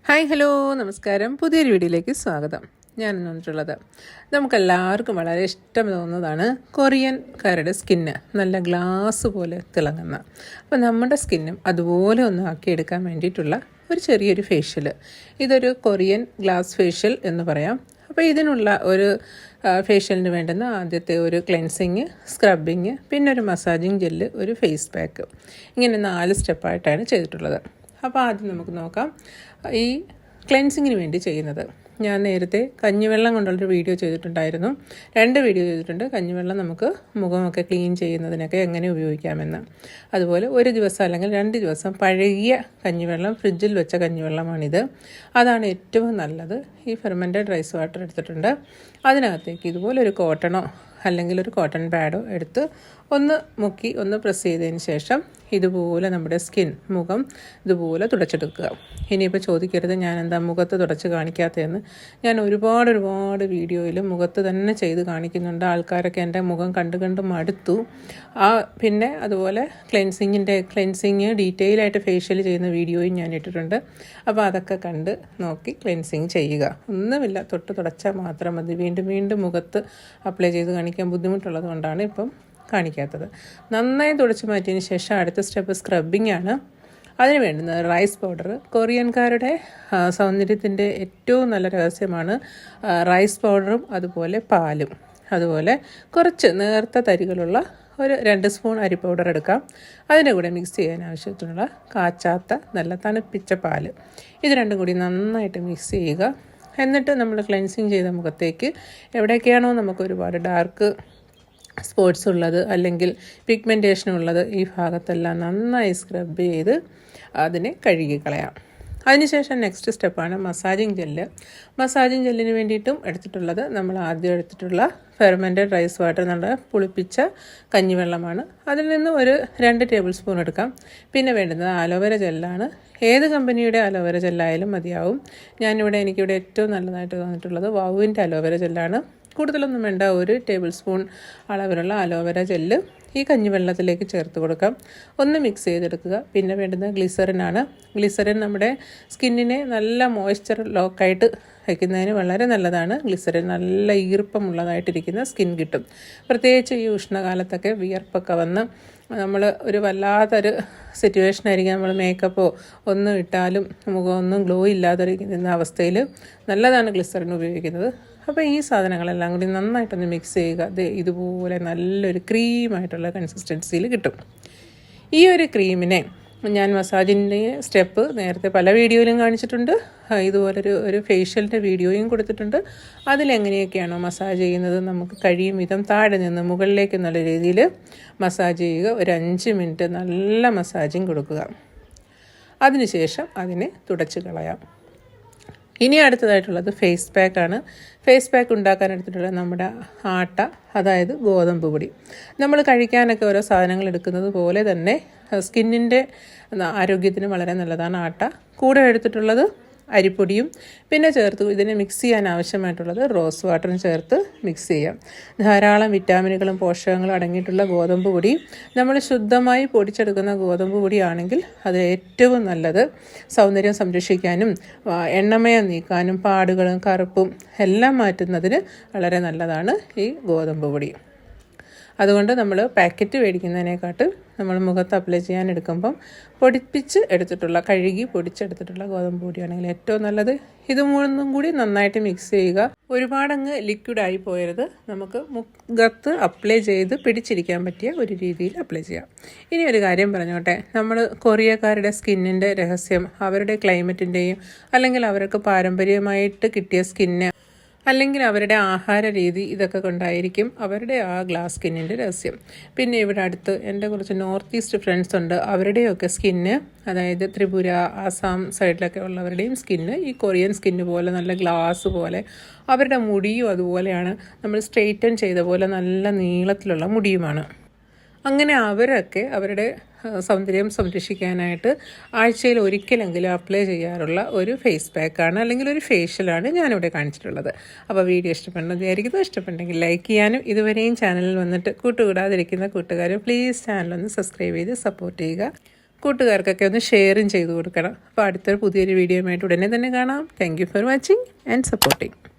Hi hello നമസ്കാരം. പുതിയൊരു വീഡിയോയിലേക്ക് സ്വാഗതം. ഞാൻ വന്നിട്ടുള്ളത് നമുക്കെല്ലാവർക്കും വളരെ ഇഷ്ടം തോന്നുന്നതാണ് കൊറിയൻകാരുടെ സ്കിന്ന്. നല്ല ഗ്ലാസ് പോലെ തിളങ്ങുന്ന, അപ്പോൾ നമ്മുടെ സ്കിന്നും അതുപോലെ ഒന്ന് ആക്കിയെടുക്കാൻ വേണ്ടിയിട്ടുള്ള ഒരു ചെറിയൊരു ഫേഷ്യൽ. ഇതൊരു കൊറിയൻ ഗ്ലാസ് ഫേഷ്യൽ എന്ന് പറയാം. അപ്പോൾ ഇതിനുള്ള ഒരു ഫേഷ്യലിന് വേണ്ടുന്ന ആദ്യത്തെ ഒരു ക്ലെൻസിങ്, സ്ക്രബിങ്, പിന്നെ ഒരു മസാജിങ് ജെല്ല്, ഒരു ഫേസ് പാക്ക്, ഇങ്ങനെ 4 സ്റ്റെപ്പായിട്ടാണ് ചെയ്തിട്ടുള്ളത്. അപ്പോൾ ആദ്യം നമുക്ക് നോക്കാം ഈ ക്ലെൻസിങ്ങിന് വേണ്ടി ചെയ്യുന്നത്. ഞാൻ നേരത്തെ കഞ്ഞിവെള്ളം കൊണ്ടുള്ളൊരു വീഡിയോ ചെയ്തിട്ടുണ്ടായിരുന്നു. 2 വീഡിയോ ചെയ്തിട്ടുണ്ട്. കഞ്ഞിവെള്ളം നമുക്ക് മുഖമൊക്കെ ക്ലീൻ ചെയ്യുന്നതിനൊക്കെ എങ്ങനെ ഉപയോഗിക്കാമെന്ന്. അതുപോലെ ഒരു ദിവസം അല്ലെങ്കിൽ 2 ദിവസം പഴകിയ കഞ്ഞിവെള്ളം, ഫ്രിഡ്ജിൽ വെച്ച കഞ്ഞിവെള്ളമാണിത്. അതാണ് ഏറ്റവും നല്ലത്. ഈ ഫെർമെൻറ്റഡ് റൈസ് വാട്ടർ എടുത്തിട്ടുണ്ട്. അതിനകത്തേക്ക് ഇതുപോലെ ഒരു കോട്ടണോ അല്ലെങ്കിൽ ഒരു കോട്ടൺ പാഡോ എടുത്ത് ഒന്ന് മുക്കി ഒന്ന് പ്രസ് ചെയ്തതിന് ശേഷം ഇതുപോലെ നമ്മുടെ മുഖം ഇതുപോലെ തുടച്ചെടുക്കുക. ഇനിയിപ്പോൾ ചോദിക്കരുത് ഞാൻ എന്താ മുഖത്ത് തുടച്ച് കാണിക്കാത്തതെന്ന്. ഞാൻ ഒരുപാട് വീഡിയോയിൽ മുഖത്ത് തന്നെ ചെയ്ത് കാണിക്കുന്നുണ്ട്. ആൾക്കാരൊക്കെ എൻ്റെ മുഖം കണ്ട് മടുത്തു. പിന്നെ അതുപോലെ ക്ലെൻസിങ് ഡീറ്റെയിൽ ആയിട്ട് ഫേഷ്യൽ ചെയ്യുന്ന വീഡിയോയും ഞാൻ ഇട്ടിട്ടുണ്ട്. അപ്പോൾ അതൊക്കെ കണ്ട് നോക്കി ക്ലെൻസിങ് ചെയ്യുക. ഒന്നുമില്ല, തൊട്ട് തുടച്ചാൽ മാത്രം മതി. വീണ്ടും മുഖത്ത് അപ്ലൈ ചെയ്ത് കാണിക്കാൻ ബുദ്ധിമുട്ടുള്ളത് കൊണ്ടാണ് ഇപ്പം കാണിക്കാത്തത്. നന്നായി തുടച്ച് മാറ്റിയതിന് ശേഷം അടുത്ത സ്റ്റെപ്പ് സ്ക്രബിംഗ് ആണ്. അതിന് വേണ്ടുന്നത് റൈസ് പൗഡർ. കൊറിയൻകാരുടെ സൗന്ദര്യത്തിൻ്റെ ഏറ്റവും നല്ല രഹസ്യമാണ് റൈസ് പൗഡറും അതുപോലെ പാലും. അതുപോലെ കുറച്ച് നേർത്ത തരികളുള്ള ഒരു 2 സ്പൂൺ അരി പൗഡർ എടുക്കാം. അതിൻ്റെ കൂടെ മിക്സ് ചെയ്യാൻ ആവശ്യത്തിനുള്ള കാച്ചാത്ത നല്ല തണുപ്പിച്ച പാൽ, ഇത് രണ്ടും കൂടി നന്നായിട്ട് മിക്സ് ചെയ്യുക. എന്നിട്ട് നമ്മൾ ക്ലെൻസിങ് ചെയ്ത മുഖത്തേക്ക് എവിടെയൊക്കെയാണോ നമുക്ക് ഒരുപാട് ഡാർക്ക് സ്പോട്ട്സ് ഉള്ളത് അല്ലെങ്കിൽ പിഗ്മെൻറ്റേഷൻ ഉള്ളത് ഈ ഭാഗത്തെല്ലാം നന്നായി സ്ക്രബ് ചെയ്ത് അതിനെ കഴുകിക്കളയാം. അതിനുശേഷം നെക്സ്റ്റ് സ്റ്റെപ്പാണ് മസാജിങ് ജെല്ല്. മസാജിങ് ജെല്ലിന് വേണ്ടിയിട്ടും എടുത്തിട്ടുള്ളത് നമ്മൾ ആദ്യം എടുത്തിട്ടുള്ള ഫെർമെൻറ്റഡ് റൈസ് വാട്ടർ, നല്ല പുളിപ്പിച്ച കഞ്ഞിവെള്ളമാണ്. അതിൽ നിന്ന് ഒരു 2 ടേബിൾ സ്പൂൺ എടുക്കാം. പിന്നെ വേണ്ടുന്നത് ആലോവേര ജെല്ലാണ്. ഏത് കമ്പനിയുടെ അലോവേര ജെല്ലായാലും മതിയാവും. എനിക്കിവിടെ ഏറ്റവും നല്ലതായിട്ട് തോന്നിയിട്ടുള്ളത് വാവുവിൻ്റെ അലോവേര ജെല്ലാണ്. കൂടുതലൊന്നും വേണ്ട, 1 ടേബിൾ സ്പൂൺ അളവിലുള്ള അലോവേര ജെല്ല് ഈ കഞ്ഞിവെള്ളത്തിലേക്ക് ചേർത്ത് കൊടുക്കാം. ഒന്ന് മിക്സ് ചെയ്തെടുക്കുക. പിന്നെ വേണ്ടുന്നത് ഗ്ലിസറിനാണ്. ഗ്ലിസറിൻ നമ്മുടെ സ്കിന്നിനെ നല്ല മോയ്സ്ചർ ലോക്കായിട്ട് വയ്ക്കുന്നതിന് വളരെ നല്ലതാണ്. ഗ്ലിസറിൻ നല്ല ഈർപ്പമുള്ളതായിട്ടിരിക്കുന്ന സ്കിൻ കിട്ടും. പ്രത്യേകിച്ച് ഈ ഉഷ്ണകാലത്തൊക്കെ വിയർപ്പൊക്കെ വന്ന് നമ്മൾ ഒരു വല്ലാത്തൊരു സിറ്റുവേഷനായിരിക്കും. നമ്മൾ മേക്കപ്പോ ഒന്നും ഇട്ടാലും മുഖമൊന്നും ഗ്ലോ ഇല്ലാതിരിക്കുന്ന അവസ്ഥയിൽ നല്ലതാണ് ഗ്ലിസറിൻ ഉപയോഗിക്കുന്നത്. അപ്പോൾ ഈ സാധനങ്ങളെല്ലാം കൂടി നന്നായിട്ടൊന്ന് മിക്സ് ചെയ്യുക. ഇതുപോലെ നല്ലൊരു ക്രീമായിട്ടുള്ള കൺസിസ്റ്റൻസിയിൽ കിട്ടും. ഈ ഒരു ക്രീമിനെ ഞാൻ മസാജിൻ്റെ സ്റ്റെപ്പ് നേരത്തെ പല വീഡിയോയിലും കാണിച്ചിട്ടുണ്ട്. ഇതുപോലൊരു ഫേഷ്യലിൻ്റെ വീഡിയോയും കൊടുത്തിട്ടുണ്ട്. അതിലെങ്ങനെയൊക്കെയാണോ മസാജ് ചെയ്യുന്നത് നമുക്ക് കഴിയും വിധം താഴെ നിന്ന് മുകളിലേക്ക് നല്ല രീതിയിൽ മസാജ് ചെയ്യുക. ഒരു 5 മിനിറ്റ് നല്ല മസാജിങ് കൊടുക്കുക. അതിനുശേഷം അതിനെ തുടച്ച് കളയാം. ഇനി അടുത്തതായിട്ടുള്ളത് ഫേസ് പാക്കാണ്. ഫേസ് പാക്ക് ഉണ്ടാക്കാൻ എടുത്തിട്ടുള്ള നമ്മുടെ ആട്ട, അതായത് ഗോതമ്പ് പൊടി. നമ്മൾ കഴിക്കാനൊക്കെ ഓരോ സാധനങ്ങൾ എടുക്കുന്നത് പോലെ തന്നെ സ്കിന്നിൻ്റെ ആരോഗ്യത്തിന് വളരെ നല്ലതാണ് ആട്ട. കൂടെ എടുത്തിട്ടുള്ളത് അരിപ്പൊടിയും പിന്നെ ഇതിനെ മിക്സ് ചെയ്യാൻ ആവശ്യമായിട്ടുള്ളത് റോസ് വാട്ടറും ചേർത്ത് മിക്സ് ചെയ്യാം. ധാരാളം വിറ്റാമിനുകളും പോഷകങ്ങളും അടങ്ങിയിട്ടുള്ള ഗോതമ്പ് പൊടി. നമ്മൾ ശുദ്ധമായി പൊടിച്ചെടുക്കുന്ന ഗോതമ്പ് പൊടിയാണെങ്കിൽ അത് ഏറ്റവും നല്ലത്. സൗന്ദര്യം സംരക്ഷിക്കാനും എണ്ണമയം നീക്കാനും പാടുകളും കറുപ്പും എല്ലാം മാറ്റുന്നതിന് വളരെ നല്ലതാണ് ഈ ഗോതമ്പ് പൊടി. അതുകൊണ്ട് നമ്മൾ പാക്കറ്റ് മേടിക്കുന്നതിനെക്കാട്ടും നമ്മൾ മുഖത്ത് അപ്ലൈ ചെയ്യാൻ എടുക്കുമ്പം കഴുകി പൊടിച്ചെടുത്തിട്ടുള്ള ഗോതമ്പ് പൊടിയാണെങ്കിൽ ഏറ്റവും നല്ലത്. ഇത് മൂന്നും കൂടി നന്നായിട്ട് മിക്സ് ചെയ്യുക. ഒരുപാടങ്ങ് ലിക്വിഡായി പോയരുത്. നമുക്ക് മുഖത്ത് അപ്ലൈ ചെയ്ത് പിടിച്ചിരിക്കാൻ പറ്റിയ ഒരു രീതിയിൽ അപ്ലൈ ചെയ്യാം. ഇനി ഒരു കാര്യം പറഞ്ഞോട്ടെ, നമ്മൾ കൊറിയക്കാരുടെ സ്കിന്നിൻ്റെ രഹസ്യം അവരുടെ ക്ലൈമറ്റിൻ്റെയും അല്ലെങ്കിൽ അവർക്ക് പാരമ്പര്യമായിട്ട് കിട്ടിയ സ്കിന്ന് അല്ലെങ്കിൽ അവരുടെ ആഹാര രീതി, ഇതൊക്കെ കൊണ്ടായിരിക്കും അവരുടെ ആ ഗ്ലാസ് സ്കിന്നിൻ്റെ രഹസ്യം. പിന്നെ ഇവിടെ അടുത്ത് എൻ്റെ കുറച്ച് നോർത്ത് ഈസ്റ്റ് ഫ്രണ്ട്സ് ഉണ്ട്. അവരുടെയൊക്കെ സ്കിന്ന്, അതായത് ത്രിപുര, ആസാം സൈഡിലൊക്കെ ഉള്ളവരുടെയും സ്കിന്ന് ഈ കൊറിയൻ സ്കിന്ന് പോലെ നല്ല ഗ്ലാസ് പോലെ. അവരുടെ മുടിയും അതുപോലെയാണ്. നമ്മൾ സ്ട്രെയിറ്റൻ ചെയ്ത പോലെ നല്ല നീളത്തിലുള്ള മുടിയുമാണ്. അങ്ങനെ അവരൊക്കെ അവരുടെ സൗന്ദര്യം സംരക്ഷിക്കാനായിട്ട് ആഴ്ചയിൽ ഒരിക്കലെങ്കിലും അപ്ലൈ ചെയ്യാറുള്ള ഒരു ഫേസ് പാക്കാണ് അല്ലെങ്കിൽ ഒരു ഫേഷ്യലാണ് ഞാനിവിടെ കാണിച്ചിട്ടുള്ളത്. അപ്പോൾ വീഡിയോ ഇഷ്ടപ്പെടുന്നതായിരിക്കും. ഇഷ്ടപ്പെട്ടെങ്കിൽ ലൈക്ക് ചെയ്യാനും ഇതുവരെയും ചാനലിൽ വന്നിട്ട് കൂട്ടുകൂടാതിരിക്കുന്ന കൂട്ടുകാർ പ്ലീസ് ചാനലൊന്ന് സബ്സ്ക്രൈബ് ചെയ്ത് സപ്പോർട്ട് ചെയ്യുക. കൂട്ടുകാർക്കൊക്കെ ഒന്ന് ഷെയറും ചെയ്ത് കൊടുക്കണം. അപ്പോൾ അടുത്തൊരു പുതിയൊരു വീഡിയോയുമായിട്ട് ഉടനെ തന്നെ കാണാം. Thank you for watching and supporting.